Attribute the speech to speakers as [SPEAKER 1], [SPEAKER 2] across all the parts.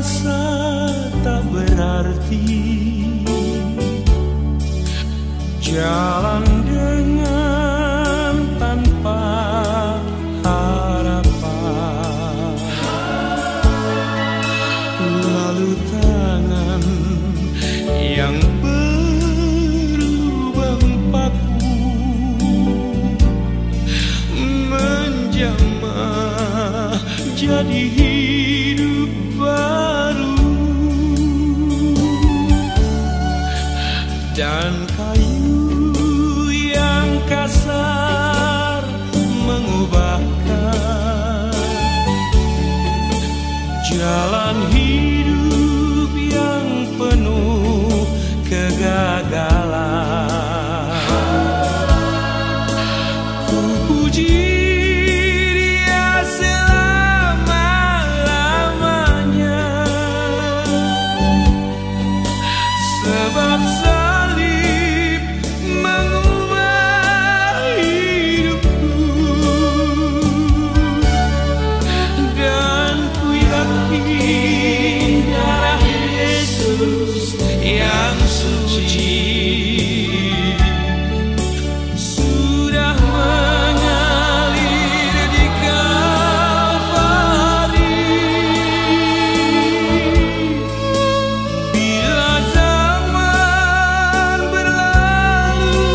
[SPEAKER 1] merasa tak berarti, jalan dengan tanpa harapan, lalu tangan yang berlubang paku menjamah jadi hidup baru, dan kayu yang kasar mengubahkan jalan hidup yang penuh kegagalan. Ku puji Dia selama-lamanya, sebab salib mengubah hidupku, dan ku yakin darah Yesus yang suci sudah mengalir di Kalvari. Bila zaman berlalu,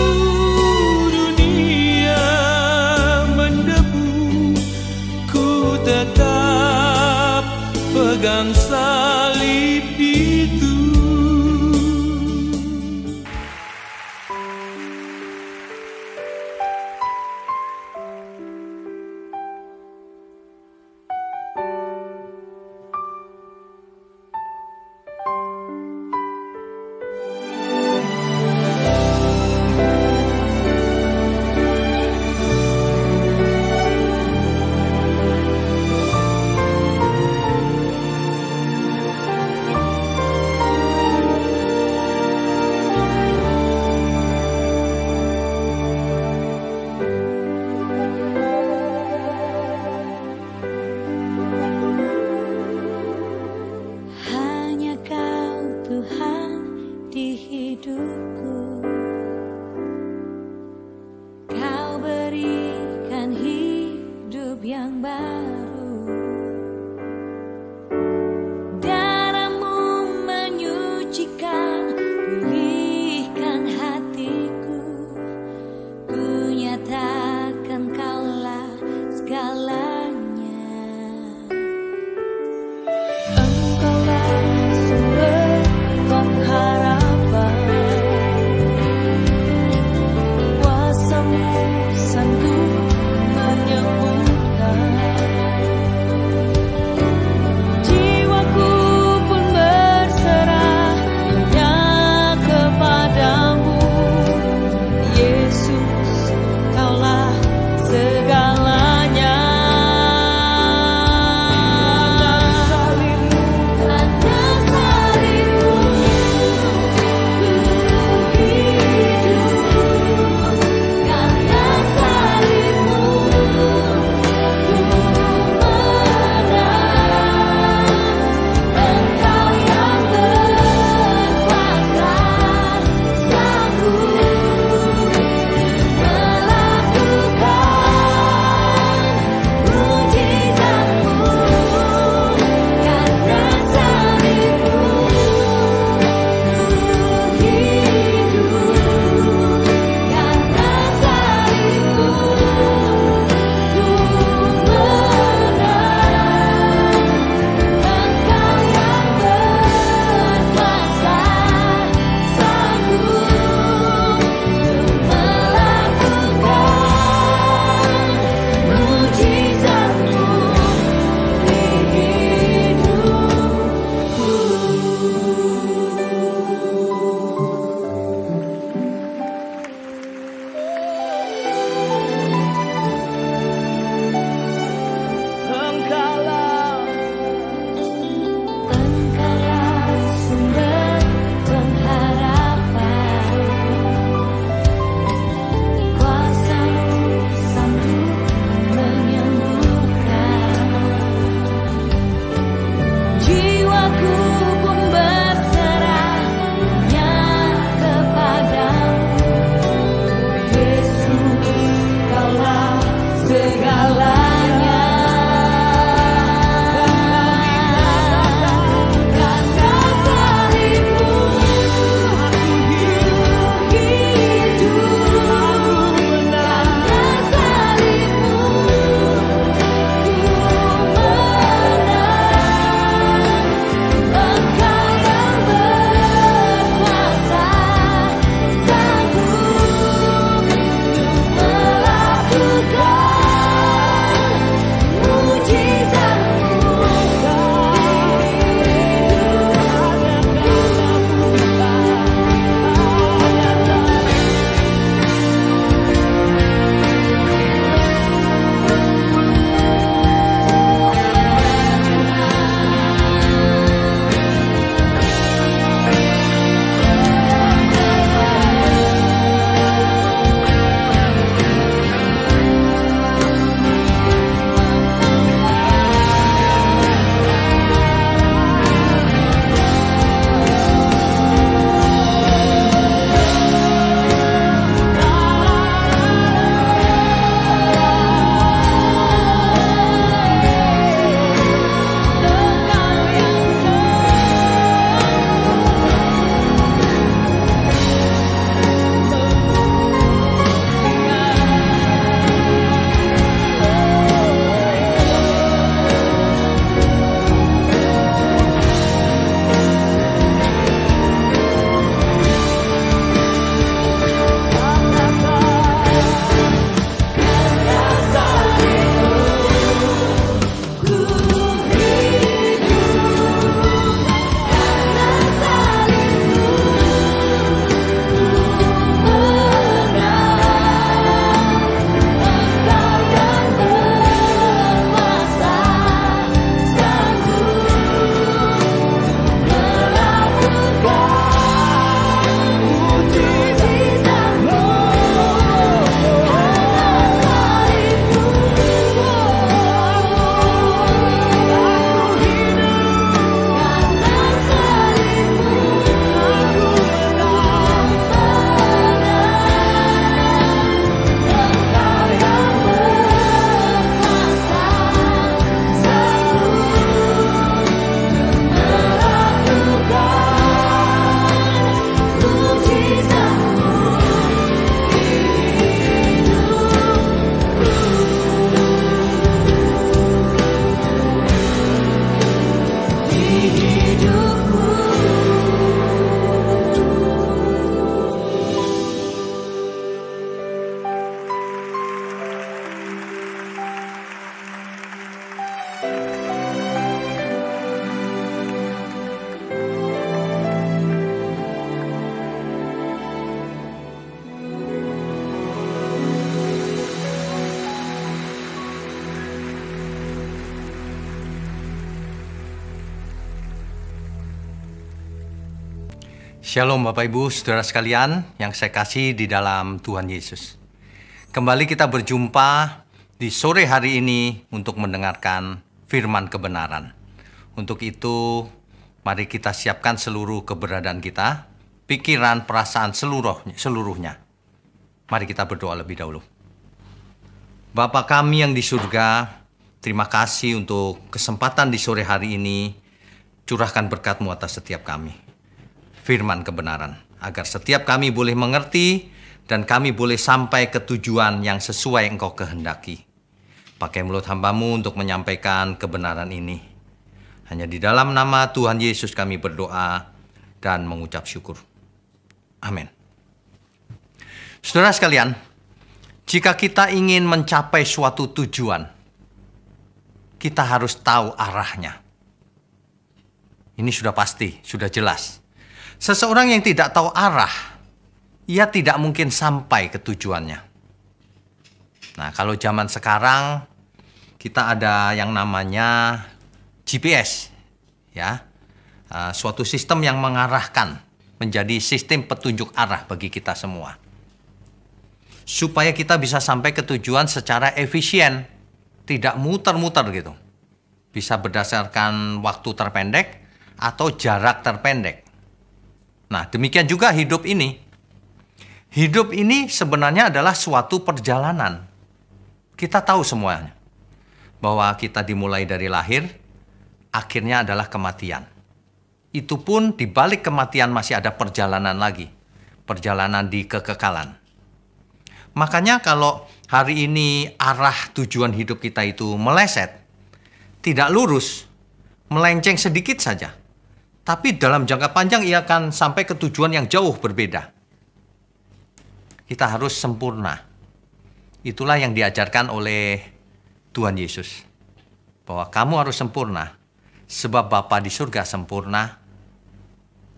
[SPEAKER 1] dunia mendebu, ku tetap pegang salib itu.
[SPEAKER 2] Hanya Kau Tuhan di hidupku, Kau berikan hidup yang baru. Darah-Mu menyucikan, pulihkan hatiku. Ku nyatakan Kaulah segalanya. Engkaulah sumber pengharapan,
[SPEAKER 3] Shalom Bapak Ibu, Saudara sekalian yang saya kasih di dalam Tuhan Yesus. Kembali kita berjumpa di sore hari ini untuk mendengarkan firman kebenaran. Untuk itu, mari kita siapkan seluruh keberadaan kita, pikiran, perasaan seluruhnya. Mari kita berdoa lebih dahulu. Bapa kami yang di surga, terima kasih untuk kesempatan di sore hari ini. Curahkan berkat-Mu atas setiap kami. Firman kebenaran, agar setiap kami boleh mengerti dan kami boleh sampai ke tujuan yang sesuai Engkau kehendaki. Pakai mulut hamba-Mu untuk menyampaikan kebenaran ini. Hanya di dalam nama Tuhan Yesus kami berdoa dan mengucap syukur. Amin. Saudara sekalian, jika kita ingin mencapai suatu tujuan, kita harus tahu arahnya. Ini sudah pasti, sudah jelas. Seseorang yang tidak tahu arah, ia tidak mungkin sampai ke tujuannya. Nah, kalau zaman sekarang kita ada yang namanya GPS, ya, suatu sistem yang mengarahkan menjadi sistem petunjuk arah bagi kita semua, supaya kita bisa sampai ke tujuan secara efisien, tidak muter-muter gitu, bisa berdasarkan waktu terpendek atau jarak terpendek. Nah, demikian juga hidup ini. Hidup ini sebenarnya adalah suatu perjalanan. Kita tahu semuanya bahwa kita dimulai dari lahir, akhirnya adalah kematian. Itu pun di balik kematian masih ada perjalanan lagi, perjalanan di kekekalan. Makanya kalau hari ini arah tujuan hidup kita itu meleset, tidak lurus, melenceng sedikit saja, tapi dalam jangka panjang ia akan sampai ke tujuan yang jauh berbeda. Kita harus sempurna. Itulah yang diajarkan oleh Tuhan Yesus. Bahwa kamu harus sempurna, sebab Bapa di surga sempurna.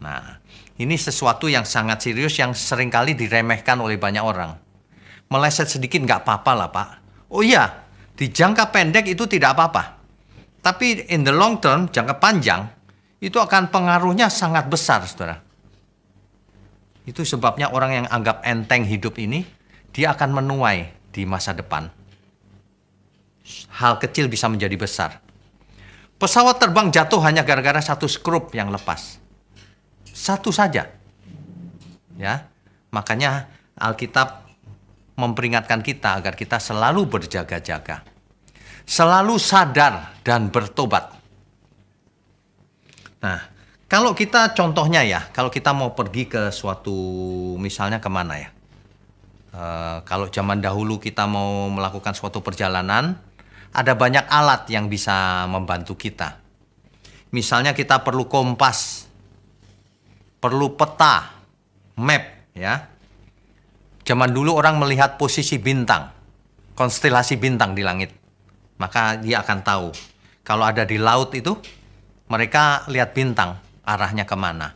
[SPEAKER 3] Nah, ini sesuatu yang sangat serius yang seringkali diremehkan oleh banyak orang. Meleset sedikit nggak apa-apa lah Pak. Oh iya, di jangka pendek itu tidak apa-apa. Tapi in the long term, jangka panjang, itu akan pengaruhnya sangat besar, saudara. Itu sebabnya orang yang anggap enteng hidup ini, dia akan menuai di masa depan. Hal kecil bisa menjadi besar. Pesawat terbang jatuh hanya gara-gara satu skrup yang lepas. Satu saja. Ya, makanya Alkitab memperingatkan kita agar kita selalu berjaga-jaga. Selalu sadar dan bertobat. Nah, kalau kita contohnya ya, kalau kita mau pergi ke suatu, misalnya kemana ya? Kalau zaman dahulu kita mau melakukan suatu perjalanan, ada banyak alat yang bisa membantu kita. Misalnya kita perlu kompas, perlu peta, map ya. Zaman dulu orang melihat posisi bintang, konstelasi bintang di langit. Maka dia akan tahu, kalau ada di laut itu, mereka lihat bintang, arahnya kemana.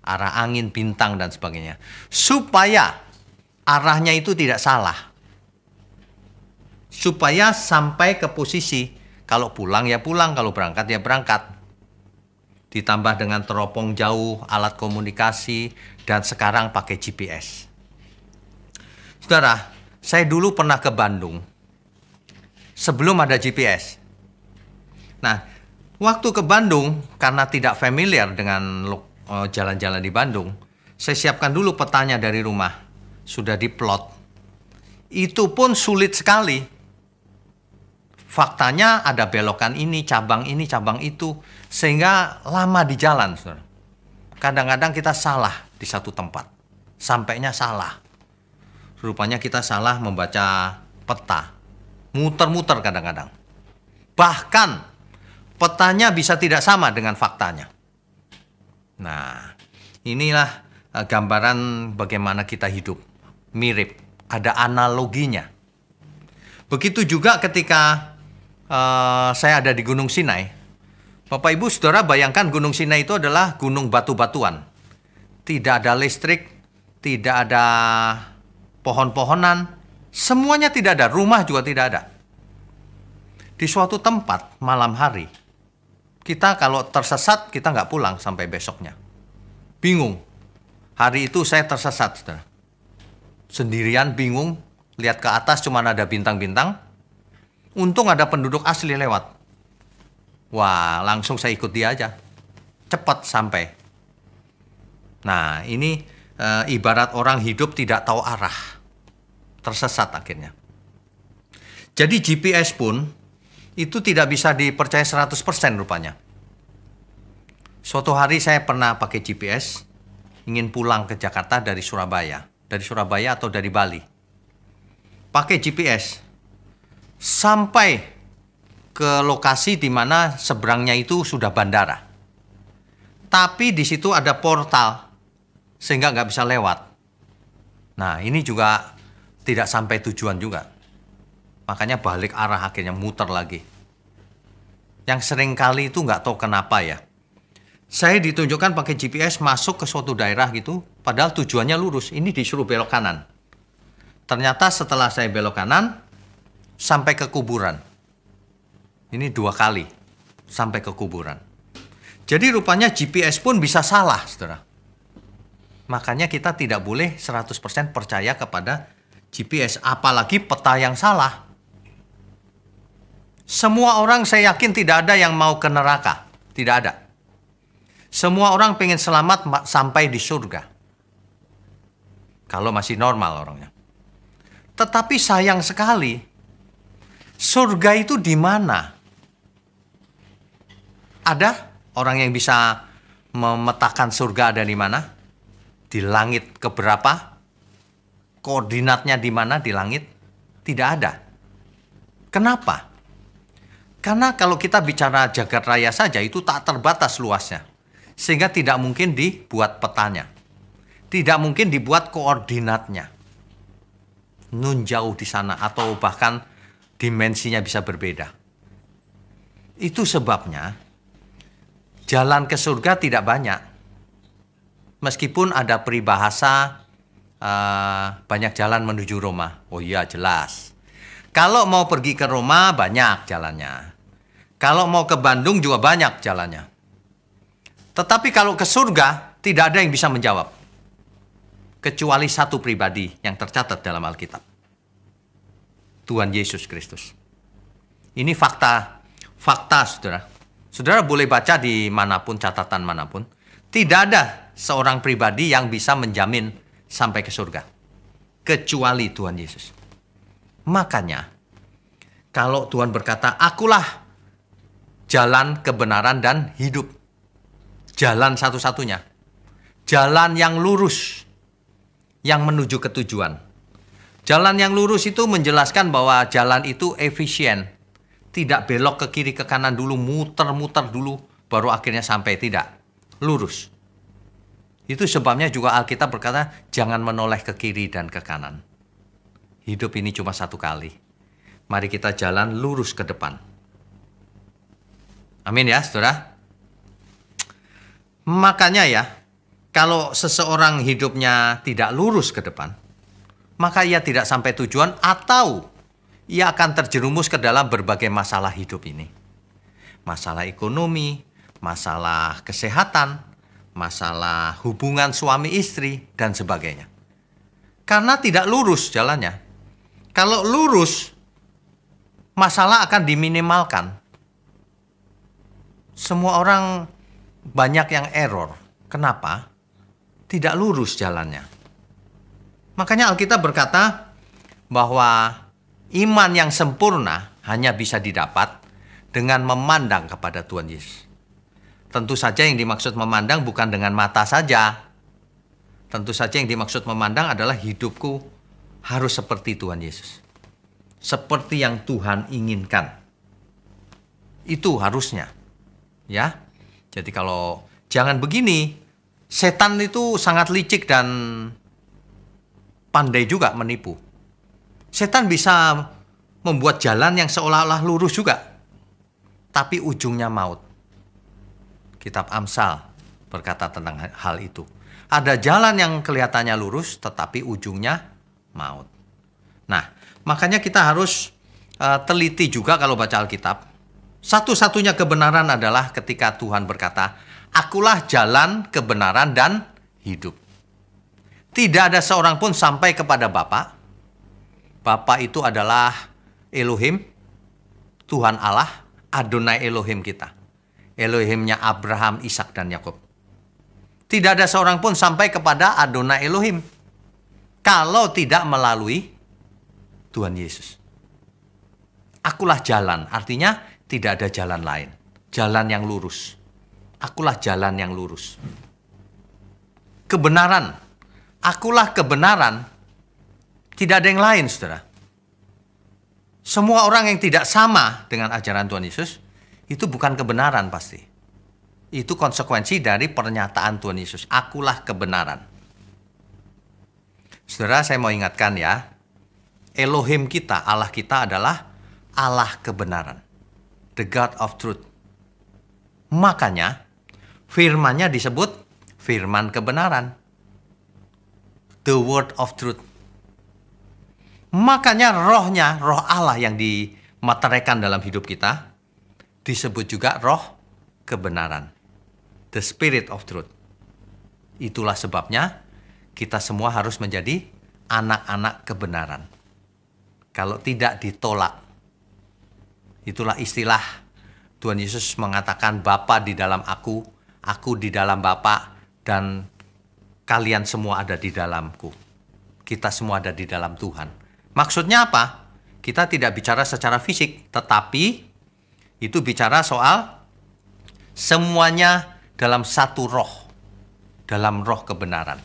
[SPEAKER 3] Arah angin, bintang, dan sebagainya. Supaya arahnya itu tidak salah. Supaya sampai ke posisi, kalau pulang ya pulang, kalau berangkat ya berangkat. Ditambah dengan teropong jauh, alat komunikasi, dan sekarang pakai GPS. Saudara, saya dulu pernah ke Bandung. Sebelum ada GPS. Nah, waktu ke Bandung, karena tidak familiar dengan jalan-jalan di Bandung, saya siapkan dulu petanya dari rumah. Sudah diplot. Itu pun sulit sekali. Faktanya ada belokan ini, cabang itu. Sehingga lama di jalan. Kadang-kadang kita salah di satu tempat. Sampainya salah. Rupanya kita salah membaca peta. Muter-muter kadang-kadang. Bahkan petanya bisa tidak sama dengan faktanya. Nah, inilah gambaran bagaimana kita hidup. Mirip, ada analoginya. Begitu juga ketika saya ada di Gunung Sinai. Bapak Ibu Saudara bayangkan Gunung Sinai itu adalah gunung batu-batuan. Tidak ada listrik, tidak ada pohon-pohonan, semuanya tidak ada, rumah juga tidak ada. Di suatu tempat malam hari, kita kalau tersesat, kita nggak pulang sampai besoknya. Bingung, Hari itu saya tersesat, saudara. Sendirian, bingung, lihat ke atas cuma ada bintang-bintang. Untung ada penduduk asli lewat. Wah, langsung saya ikut dia aja. Cepat sampai. Nah, ini ibarat orang hidup tidak tahu arah. Tersesat akhirnya. Jadi GPS pun itu tidak bisa dipercaya 100% rupanya. Suatu hari saya pernah pakai GPS, ingin pulang ke Jakarta dari Surabaya. Dari Surabaya atau dari Bali. Pakai GPS. Sampai ke lokasi di mana seberangnya itu sudah bandara. Tapi di situ ada portal, sehingga nggak bisa lewat. Nah, ini juga tidak sampai tujuan juga. Makanya balik arah akhirnya muter lagi. Yang sering kali itu nggak tahu kenapa ya. Saya ditunjukkan pakai GPS masuk ke suatu daerah gitu, padahal tujuannya lurus. Ini disuruh belok kanan. Ternyata setelah saya belok kanan, sampai ke kuburan. Ini 2 kali sampai ke kuburan. Jadi rupanya GPS pun bisa salah, saudara. Makanya kita tidak boleh 100% percaya kepada GPS, apalagi peta yang salah. Semua orang saya yakin tidak ada yang mau ke neraka. Tidak ada. Semua orang pengen selamat sampai di surga. Kalau masih normal orangnya. Tetapi sayang sekali, surga itu di mana? Ada orang yang bisa memetakan surga ada di mana? Di langit keberapa? Koordinatnya di mana di langit? Tidak ada. Kenapa? Karena kalau kita bicara jagat raya saja itu tak terbatas luasnya. Sehingga tidak mungkin dibuat petanya. Tidak mungkin dibuat koordinatnya. Nun jauh di sana atau bahkan dimensinya bisa berbeda. Itu sebabnya jalan ke surga tidak banyak. Meskipun ada peribahasa banyak jalan menuju Roma. Oh iya jelas. Kalau mau pergi ke Roma banyak jalannya. Kalau mau ke Bandung juga banyak jalannya. Tetapi kalau ke surga tidak ada yang bisa menjawab. Kecuali satu pribadi yang tercatat dalam Alkitab. Tuhan Yesus Kristus. Ini fakta, saudara. Saudara boleh baca di manapun, catatan manapun. Tidak ada seorang pribadi yang bisa menjamin sampai ke surga. Kecuali Tuhan Yesus. Makanya, kalau Tuhan berkata, akulah jalan kebenaran dan hidup. Jalan satu-satunya. Jalan yang lurus. Yang menuju ke tujuan. Jalan yang lurus itu menjelaskan bahwa jalan itu efisien. Tidak belok ke kiri ke kanan dulu, muter-muter dulu, baru akhirnya sampai. Tidak. Lurus. Itu sebabnya juga Alkitab berkata, jangan menoleh ke kiri dan ke kanan. Hidup ini cuma satu kali. Mari kita jalan lurus ke depan. Amin ya, saudara. Makanya ya, kalau seseorang hidupnya tidak lurus ke depan, maka ia tidak sampai tujuan atau ia akan terjerumus ke dalam berbagai masalah hidup ini. Masalah ekonomi, masalah kesehatan, masalah hubungan suami istri, dan sebagainya. Karena tidak lurus jalannya. Kalau lurus, masalah akan diminimalkan. Semua orang banyak yang error. Kenapa? Tidak lurus jalannya. Makanya Alkitab berkata bahwa iman yang sempurna hanya bisa didapat dengan memandang kepada Tuhan Yesus. Tentu saja yang dimaksud memandang bukan dengan mata saja. Tentu saja yang dimaksud memandang adalah hidupku harus seperti Tuhan Yesus. Seperti yang Tuhan inginkan. Itu harusnya. Ya. Jadi kalau jangan begini, setan itu sangat licik dan pandai juga menipu. Setan bisa membuat jalan yang seolah-olah lurus juga, tapi ujungnya maut. Kitab Amsal berkata tentang hal itu. Ada jalan yang kelihatannya lurus, tetapi ujungnya maut. Nah, makanya kita harus teliti juga kalau baca Alkitab. Satu-satunya kebenaran adalah ketika Tuhan berkata, akulah jalan, kebenaran, dan hidup. Tidak ada seorang pun sampai kepada Bapa. Bapa itu adalah Elohim, Tuhan Allah, Adonai Elohim kita. Elohimnya Abraham, Ishak, dan Yakub. Tidak ada seorang pun sampai kepada Adonai Elohim kalau tidak melalui Tuhan Yesus. Akulah jalan, artinya tidak ada jalan lain. Jalan yang lurus. Akulah jalan yang lurus. Kebenaran. Akulah kebenaran. Tidak ada yang lain, saudara. Semua orang yang tidak sama dengan ajaran Tuhan Yesus, itu bukan kebenaran pasti. Itu konsekuensi dari pernyataan Tuhan Yesus. Akulah kebenaran. Saudara, saya mau ingatkan ya. Elohim kita, Allah kita adalah Allah kebenaran. The God of truth. Makanya, firman-Nya disebut firman kebenaran. The word of truth. Makanya rohnya, roh Allah yang dimateraikan dalam hidup kita, disebut juga roh kebenaran. The spirit of truth. Itulah sebabnya kita semua harus menjadi anak-anak kebenaran. Kalau tidak ditolak. Itulah istilah Tuhan Yesus mengatakan Bapa di dalam aku di dalam Bapa, dan kalian semua ada di dalamku. Kita semua ada di dalam Tuhan. Maksudnya apa? Kita tidak bicara secara fisik, tetapi itu bicara soal semuanya dalam satu roh, dalam roh kebenaran.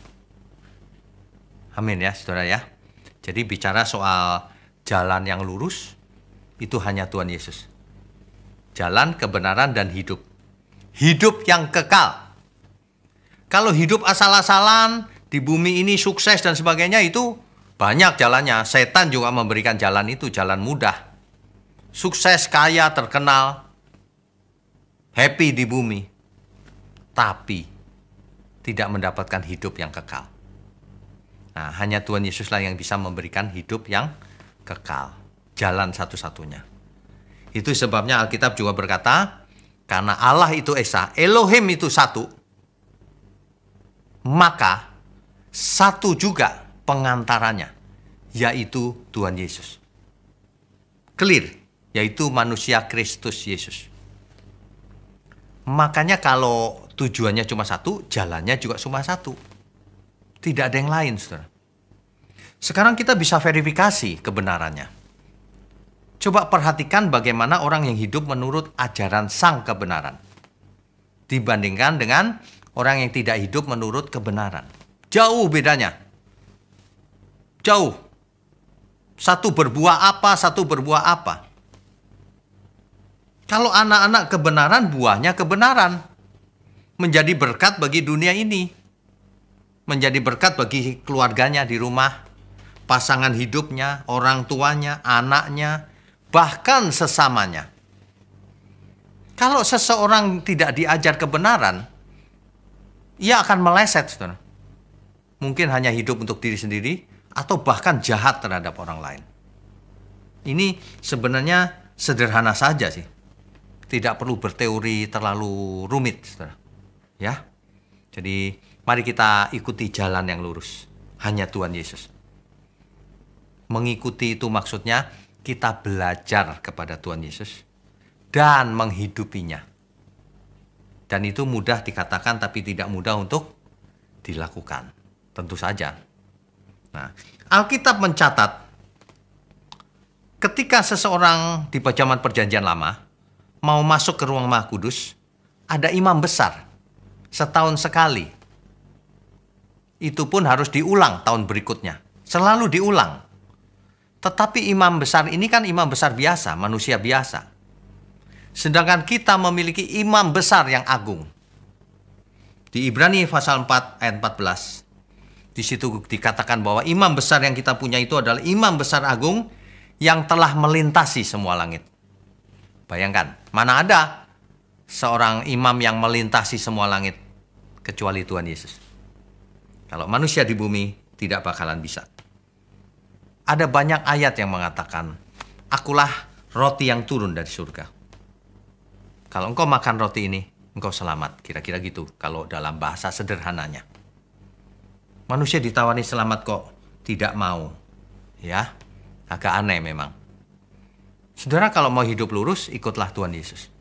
[SPEAKER 3] Amin ya, saudara ya. Jadi bicara soal jalan yang lurus, itu hanya Tuhan Yesus. Jalan, kebenaran, dan hidup. Hidup yang kekal. Kalau hidup asal-asalan, di bumi ini sukses dan sebagainya, itu banyak jalannya. Setan juga memberikan jalan itu, jalan mudah. Sukses, kaya, terkenal, happy di bumi. Tapi tidak mendapatkan hidup yang kekal. Nah, hanya Tuhan Yesuslah yang bisa memberikan hidup yang kekal. Jalan satu-satunya. Itu sebabnya Alkitab juga berkata, karena Allah itu Esa, Elohim itu satu, maka satu juga pengantaranya, yaitu Tuhan Yesus. Clear, yaitu manusia Kristus Yesus. Makanya kalau tujuannya cuma satu, jalannya juga cuma satu. Tidak ada yang lain, saudara. Sekarang kita bisa verifikasi kebenarannya. Coba perhatikan bagaimana orang yang hidup menurut ajaran sang kebenaran dibandingkan dengan orang yang tidak hidup menurut kebenaran. Jauh bedanya. Jauh. Satu berbuah apa, satu berbuah apa. Kalau anak-anak kebenaran, buahnya kebenaran. Menjadi berkat bagi dunia ini. Menjadi berkat bagi keluarganya di rumah. Pasangan hidupnya, orang tuanya, anaknya, bahkan sesamanya. Kalau seseorang tidak diajar kebenaran, ia akan meleset, saudara. Mungkin hanya hidup untuk diri sendiri, atau bahkan jahat terhadap orang lain. Ini sebenarnya sederhana saja sih. Tidak perlu berteori terlalu rumit, saudara. Ya. Jadi, mari kita ikuti jalan yang lurus. Hanya Tuhan Yesus. Mengikuti itu maksudnya kita belajar kepada Tuhan Yesus dan menghidupinya. Dan itu mudah dikatakan tapi tidak mudah untuk dilakukan. Tentu saja. Nah, Alkitab mencatat ketika seseorang di zaman Perjanjian Lama mau masuk ke ruang Maha Kudus, ada imam besar setahun sekali. Itu pun harus diulang tahun berikutnya. Selalu diulang. Tetapi imam besar ini kan imam besar biasa, manusia biasa. Sedangkan kita memiliki imam besar yang agung. Di Ibrani pasal 4 ayat 14. Di situ dikatakan bahwa imam besar yang kita punya itu adalah imam besar agung yang telah melintasi semua langit. Bayangkan, mana ada seorang imam yang melintasi semua langit kecuali Tuhan Yesus. Kalau manusia di bumi tidak bakalan bisa. Ada banyak ayat yang mengatakan, akulah roti yang turun dari surga. Kalau engkau makan roti ini, engkau selamat. Kira-kira gitu, kalau dalam bahasa sederhananya. Manusia ditawari selamat kok tidak mau. Ya, agak aneh memang. Saudara, kalau mau hidup lurus, ikutlah Tuhan Yesus.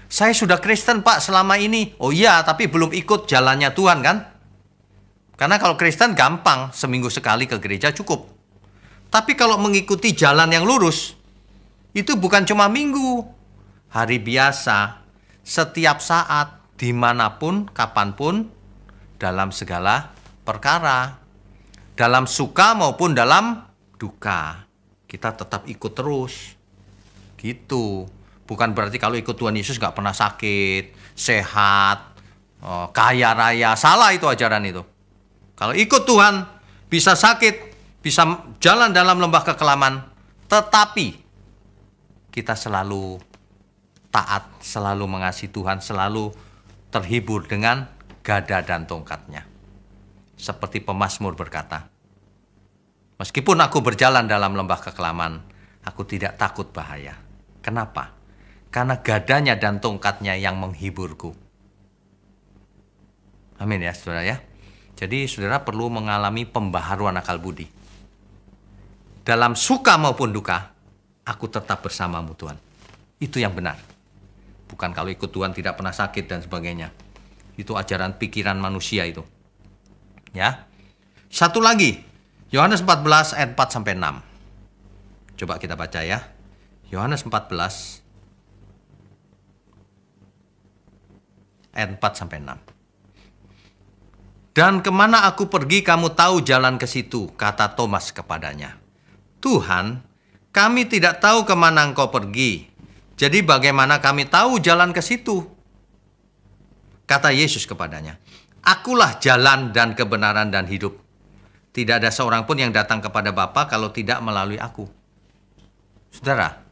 [SPEAKER 3] Saya sudah Kristen Pak selama ini. Oh iya, tapi belum ikut jalannya Tuhan kan? Karena kalau Kristen gampang, seminggu sekali ke gereja cukup. Tapi kalau mengikuti jalan yang lurus, itu bukan cuma minggu, hari biasa, setiap saat, dimanapun, kapanpun, dalam segala perkara. Dalam suka maupun dalam duka. Kita tetap ikut terus. Gitu. Bukan berarti kalau ikut Tuhan Yesus gak pernah sakit, sehat, kaya raya. Salah itu ajaran itu. Kalau ikut Tuhan, bisa sakit, bisa jalan dalam lembah kekelaman, tetapi kita selalu taat, selalu mengasihi Tuhan, selalu terhibur dengan gada dan tongkatnya. Seperti pemazmur berkata, meskipun aku berjalan dalam lembah kekelaman, aku tidak takut bahaya. Kenapa? Karena gadanya dan tongkatnya yang menghiburku. Amin ya saudara ya. Jadi saudara perlu mengalami pembaharuan akal budi. Dalam suka maupun duka, aku tetap bersamamu Tuhan. Itu yang benar. Bukan kalau ikut Tuhan tidak pernah sakit dan sebagainya. Itu ajaran pikiran manusia itu. Ya. Satu lagi, Yohanes 14 ayat 4 sampai 6. Coba kita baca ya. Yohanes 14 ayat 4 sampai 6. Dan kemana aku pergi kamu tahu jalan ke situ, kata Thomas kepadanya. Tuhan, kami tidak tahu kemana engkau pergi. Jadi bagaimana kami tahu jalan ke situ? Kata Yesus kepadanya, akulah jalan dan kebenaran dan hidup. Tidak ada seorang pun yang datang kepada Bapa kalau tidak melalui aku. Saudara,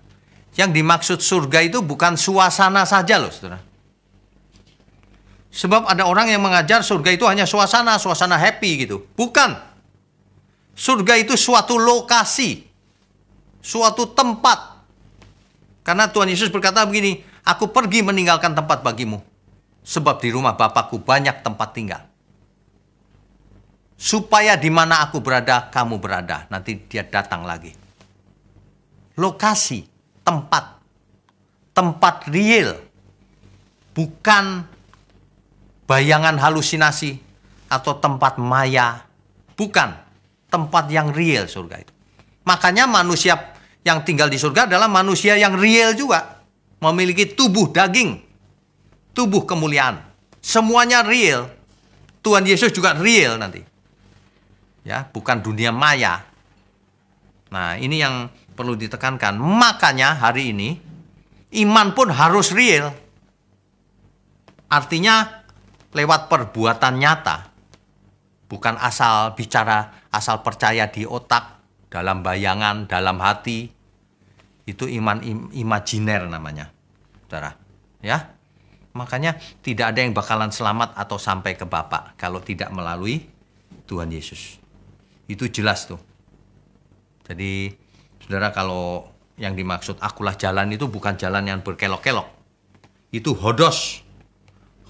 [SPEAKER 3] yang dimaksud surga itu bukan suasana saja loh saudara. Sebab ada orang yang mengajar surga itu hanya suasana happy gitu. Bukan. Surga itu suatu lokasi, suatu tempat. Karena Tuhan Yesus berkata begini, aku pergi meninggalkan tempat bagimu. Sebab di rumah Bapakku banyak tempat tinggal. Supaya di mana aku berada, kamu berada. Nanti dia datang lagi. Lokasi, tempat. Tempat real. Bukan bayangan halusinasi atau tempat maya. Bukan. Tempat yang real surga itu. Makanya manusia yang tinggal di surga adalah manusia yang real juga. Memiliki tubuh daging. Tubuh kemuliaan. Semuanya real. Tuhan Yesus juga real nanti. Ya, bukan dunia maya. Nah, ini yang perlu ditekankan. Makanya hari ini iman pun harus real. Artinya lewat perbuatan nyata. Bukan asal bicara, asal percaya di otak, dalam bayangan, dalam hati. Itu iman imajiner namanya. Saudara, ya. Makanya tidak ada yang bakalan selamat atau sampai ke Bapa kalau tidak melalui Tuhan Yesus. Itu jelas tuh. Jadi, saudara, kalau yang dimaksud akulah jalan itu bukan jalan yang berkelok-kelok. Itu hodos.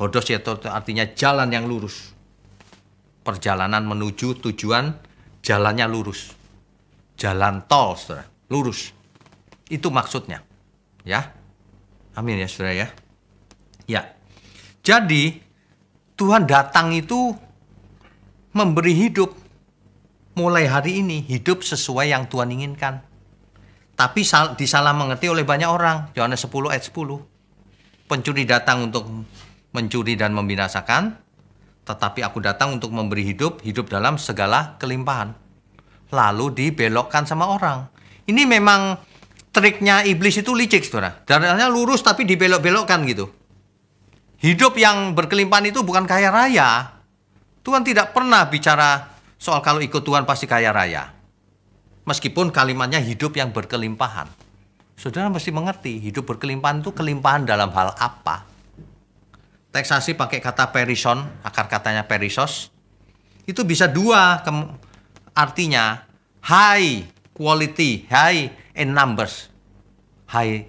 [SPEAKER 3] Hodos itu artinya jalan yang lurus. Perjalanan menuju tujuan, jalannya lurus. Jalan tol, saudara, lurus. Itu maksudnya. Ya. Amin ya, saudara ya. Ya. Jadi, Tuhan datang itu memberi hidup. Mulai hari ini, hidup sesuai yang Tuhan inginkan. Tapi disalah mengerti oleh banyak orang. Yohanes 10 ayat 10. Pencuri datang untuk mencuri dan membinasakan, tetapi aku datang untuk memberi hidup dalam segala kelimpahan. Lalu dibelokkan sama orang. Ini memang triknya iblis itu licik, saudara. Jalannya lurus tapi dibelok-belokkan gitu. Hidup yang berkelimpahan itu bukan kaya raya. Tuhan tidak pernah bicara soal kalau ikut Tuhan pasti kaya raya. Meskipun kalimatnya hidup yang berkelimpahan. Saudara mesti mengerti, hidup berkelimpahan itu kelimpahan dalam hal apa? Teks asli pakai kata perison, akar katanya perisos. Itu bisa dua artinya, high quality, high in numbers. High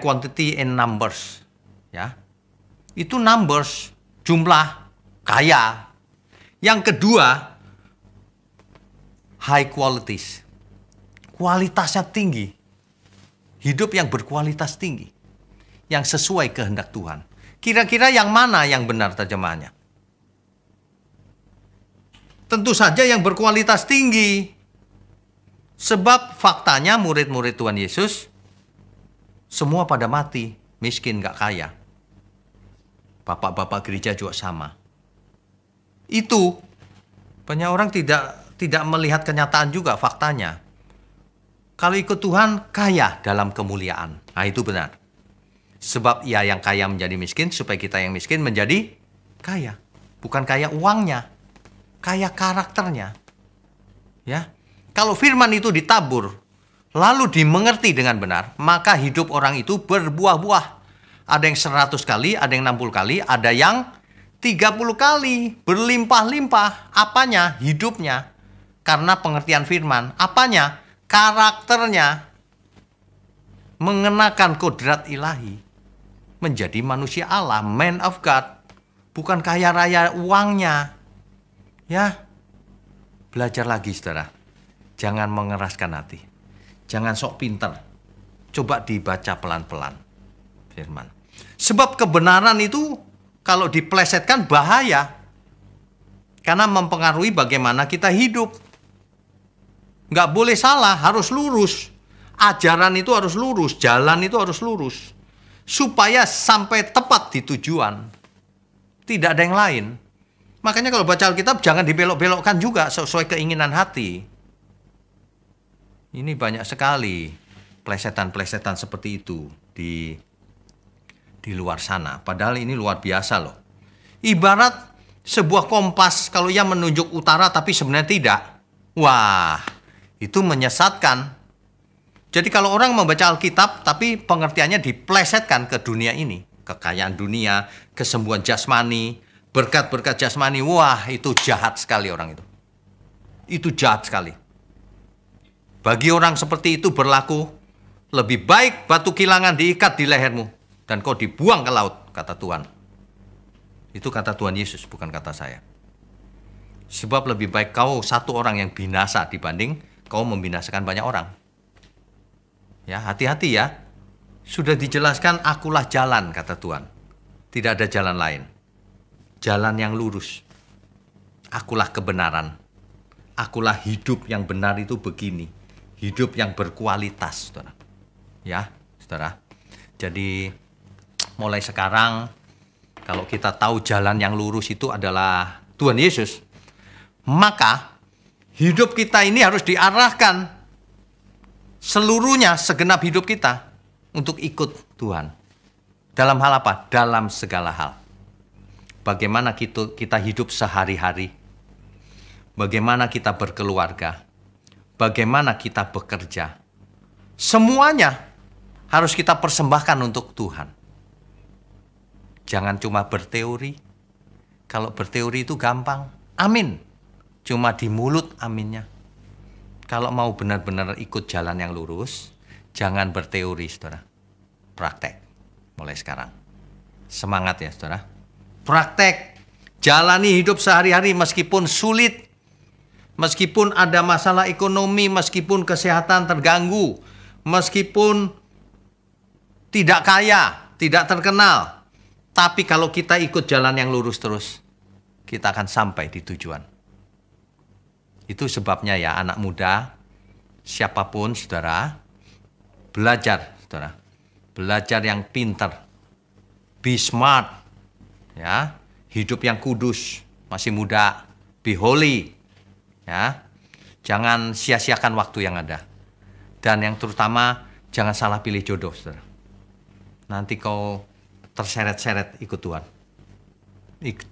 [SPEAKER 3] quantity in numbers. Ya. Itu numbers, jumlah, kaya. Yang kedua, high qualities. Kualitasnya tinggi. Hidup yang berkualitas tinggi. Yang sesuai kehendak Tuhan. Kira-kira yang mana yang benar terjemahannya? Tentu saja yang berkualitas tinggi. Sebab faktanya murid-murid Tuhan Yesus semua pada mati, miskin gak kaya. Bapak-bapak gereja juga sama. Itu banyak orang tidak melihat kenyataan juga faktanya. Kalau ikut Tuhan kaya dalam kemuliaan. Nah, itu benar. Sebab ia yang kaya menjadi miskin supaya kita yang miskin menjadi kaya. Bukan kaya uangnya, kaya karakternya. Ya. Kalau firman itu ditabur lalu dimengerti dengan benar, maka hidup orang itu berbuah-buah. Ada yang 100 kali, ada yang 60 kali, ada yang 30 kali, berlimpah-limpah. Apanya? Hidupnya. Karena pengertian firman. Apanya? Karakternya. Mengenakan kodrat ilahi. Menjadi manusia Allah, man of God. Bukan kaya raya uangnya. Ya. Belajar lagi, saudara. Jangan mengeraskan hati. Jangan sok pintar. Coba dibaca pelan-pelan firman. Sebab kebenaran itu kalau diplesetkan bahaya. Karena mempengaruhi bagaimana kita hidup. Nggak boleh salah, harus lurus. Ajaran itu harus lurus, jalan itu harus lurus. Supaya sampai tepat di tujuan. Tidak ada yang lain. Makanya kalau baca Alkitab jangan dibelok-belokkan juga sesuai keinginan hati. Ini banyak sekali plesetan-plesetan seperti itu di luar sana. Padahal ini luar biasa loh. Ibarat sebuah kompas kalau ia menunjuk utara tapi sebenarnya tidak. Wah, itu menyesatkan. Jadi kalau orang membaca Alkitab tapi pengertiannya diplesetkan ke dunia ini. Kekayaan dunia, kesembuhan jasmani, berkat-berkat jasmani. Wah, itu jahat sekali orang itu. Itu jahat sekali. Bagi orang seperti itu berlaku, lebih baik batu kilangan diikat di lehermu dan kau dibuang ke laut, kata Tuhan. Itu kata Tuhan Yesus, bukan kata saya. Sebab lebih baik kau satu orang yang binasa dibanding kau membinasakan banyak orang. Ya, hati-hati ya. Sudah dijelaskan, akulah jalan, kata Tuhan. Tidak ada jalan lain. Jalan yang lurus. Akulah kebenaran. Akulah hidup yang benar itu begini. Hidup yang berkualitas, saudara. Ya, saudara. Jadi, mulai sekarang, kalau kita tahu jalan yang lurus itu adalah Tuhan Yesus, maka hidup kita ini harus diarahkan seluruhnya, segenap hidup kita untuk ikut Tuhan. Dalam hal apa? Dalam segala hal. Bagaimana kita hidup sehari-hari. Bagaimana kita berkeluarga. Bagaimana kita bekerja. Semuanya harus kita persembahkan untuk Tuhan. Jangan cuma berteori. Kalau berteori itu gampang. Amin. Cuma di mulut aminnya. Kalau mau benar-benar ikut jalan yang lurus, jangan berteori, saudara. Praktek. Mulai sekarang. Semangat ya, saudara. Praktek. Jalani hidup sehari-hari meskipun sulit. Meskipun ada masalah ekonomi, meskipun kesehatan terganggu, meskipun tidak kaya, tidak terkenal. Tapi kalau kita ikut jalan yang lurus terus, kita akan sampai di tujuan. Itu sebabnya ya anak muda, siapapun saudara, belajar saudara. Belajar yang pintar, be smart, ya, hidup yang kudus, masih muda, be holy. Ya, jangan sia-siakan waktu yang ada. Dan yang terutama, jangan salah pilih jodoh, saudara. Nanti kau terseret-seret ikut Tuhan.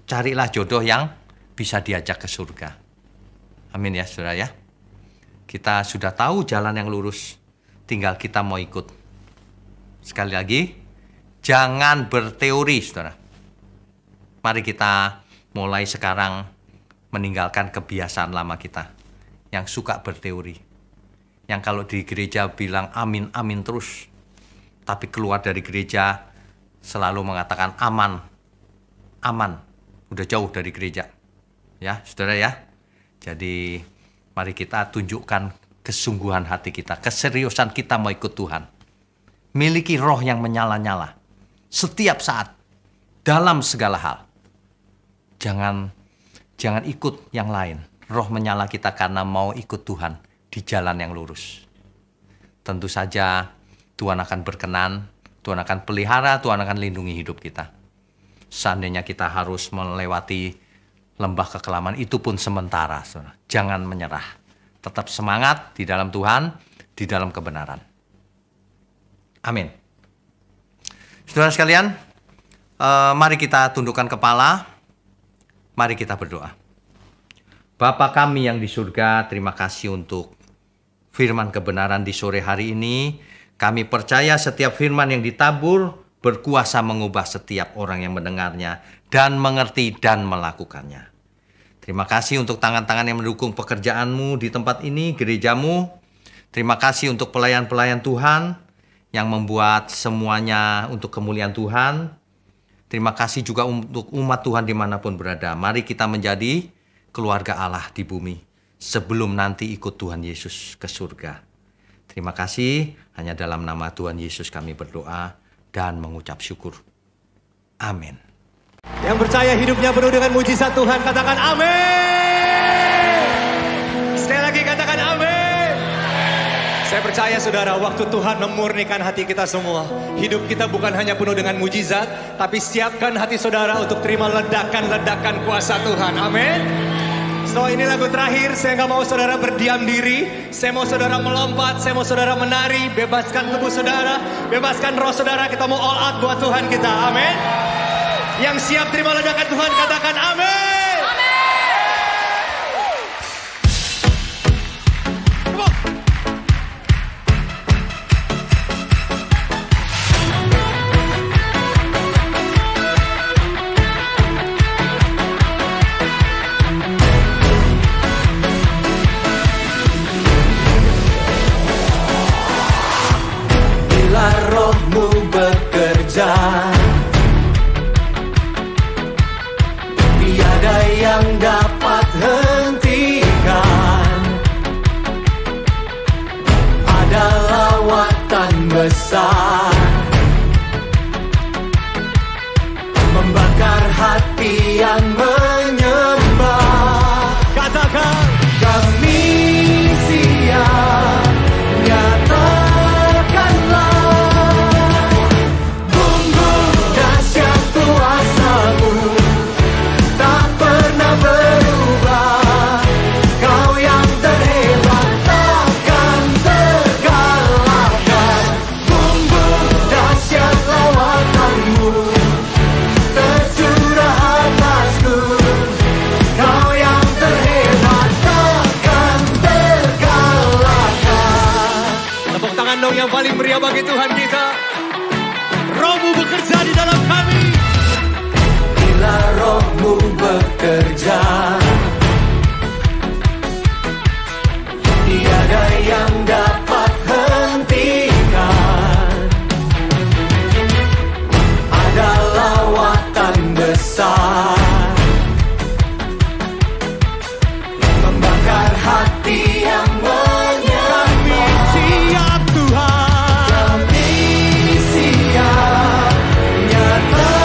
[SPEAKER 3] Carilah jodoh yang bisa diajak ke surga. Amin ya, saudara ya. Kita sudah tahu jalan yang lurus. Tinggal kita mau ikut. Sekali lagi, jangan berteori, saudara. Mari kita mulai sekarang meninggalkan kebiasaan lama kita yang suka berteori. Yang kalau di gereja bilang amin, amin terus. Tapi keluar dari gereja selalu mengatakan aman. Aman. Udah jauh dari gereja. Ya, saudara ya. Jadi mari kita tunjukkan kesungguhan hati kita, keseriusan kita mau ikut Tuhan. Miliki roh yang menyala-nyala setiap saat dalam segala hal. Jangan ikut yang lain. Roh menyala kita karena mau ikut Tuhan di jalan yang lurus. Tentu saja Tuhan akan berkenan, Tuhan akan pelihara, Tuhan akan lindungi hidup kita. Seandainya kita harus melewati lembah kekelaman, itu pun sementara. Saudara. Jangan menyerah. Tetap semangat di dalam Tuhan, di dalam kebenaran. Amin. Saudara sekalian, mari kita tundukkan kepala. Mari kita berdoa. Bapa kami yang di surga, terima kasih untuk firman kebenaran di sore hari ini. Kami percaya setiap firman yang ditabur berkuasa mengubah setiap orang yang mendengarnya dan mengerti dan melakukannya. Terima kasih untuk tangan-tangan yang mendukung pekerjaanmu di tempat ini, gerejamu. Terima kasih untuk pelayan-pelayan Tuhan yang membuat semuanya untuk kemuliaan Tuhan. Terima kasih juga untuk umat Tuhan dimanapun berada. Mari kita menjadi keluarga Allah di bumi sebelum nanti ikut Tuhan Yesus ke surga. Terima kasih, hanya dalam nama Tuhan Yesus kami berdoa dan mengucap syukur. Amin.
[SPEAKER 4] Yang percaya hidupnya penuh dengan mujizat Tuhan, katakan amin. Sekali lagi katakan amin. Saya percaya saudara, waktu Tuhan memurnikan hati kita semua, hidup kita bukan hanya penuh dengan mujizat, tapi siapkan hati saudara untuk terima ledakan-ledakan kuasa Tuhan. Amin. So ini lagu terakhir, saya nggak mau saudara berdiam diri. Saya mau saudara melompat, saya mau saudara menari. Bebaskan tubuh saudara, bebaskan roh saudara. Kita mau all out buat Tuhan kita, amin. Yang siap terima ledakan Tuhan, katakan amin.
[SPEAKER 5] Bila rohmu bekerja, tiada yang dapat hentikan. Ada lawatan besar membakar hati yang menyembah.
[SPEAKER 4] Katakan
[SPEAKER 5] Kami siap, nyatakanlah bumbung dahsyat kuasa-Mu tak pernah berubah. Kau yang terhebat takkan terkalahkan. Bumbung dahsyat lawatan-Mu tercurah atasku. Kau yang terhebat takkan terkalahkan.
[SPEAKER 4] tepuk tangan dong yang paling meriah bagi Tuhan kita. Rohmu bekerja di dalam kami.
[SPEAKER 5] Bila rohmu bekerja, tiada yang dapat hentikan. Ada lawatan besar membakar hati yang menyembah.
[SPEAKER 4] Siap Tuhan.
[SPEAKER 5] Kami siap, nyatakanlah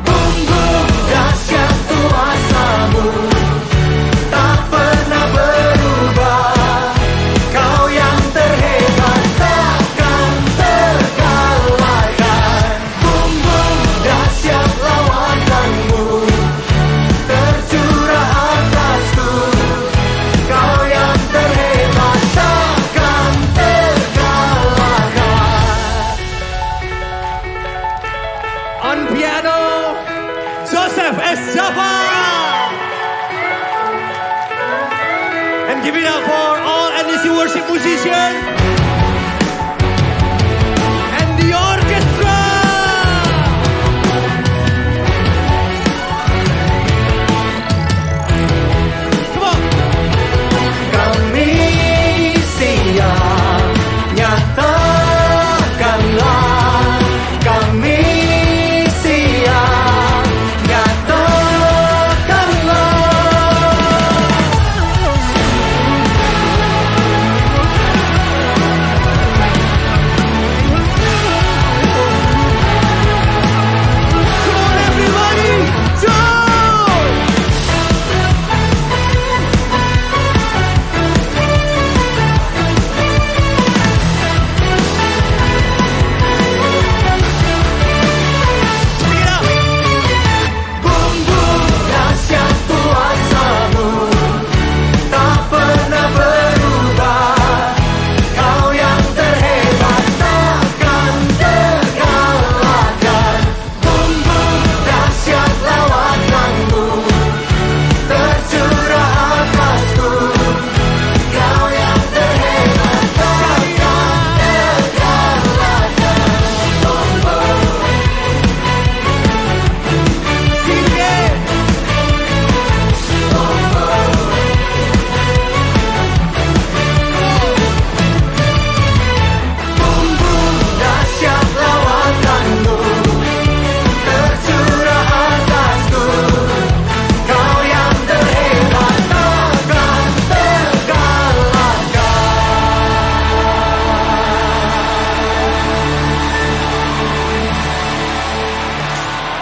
[SPEAKER 5] bumbung dahsyat kuasa-Mu tak pernah berubah. Kau yang terhebat takkan terkalahkan. Bumbung dahsyat lawatan-Mu tercurah atasku. Kau yang terhebat takkan terkalahkan.
[SPEAKER 4] On piano, Joseph S. Java. And give it up for all NDC worship musicians and the orchestra. Come on.
[SPEAKER 5] Kami siap, nyatakanlah. Kami siap, nyatakanlah.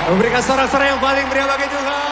[SPEAKER 4] Memberikan sorak-sorai yang paling meriah bagi Tuhan.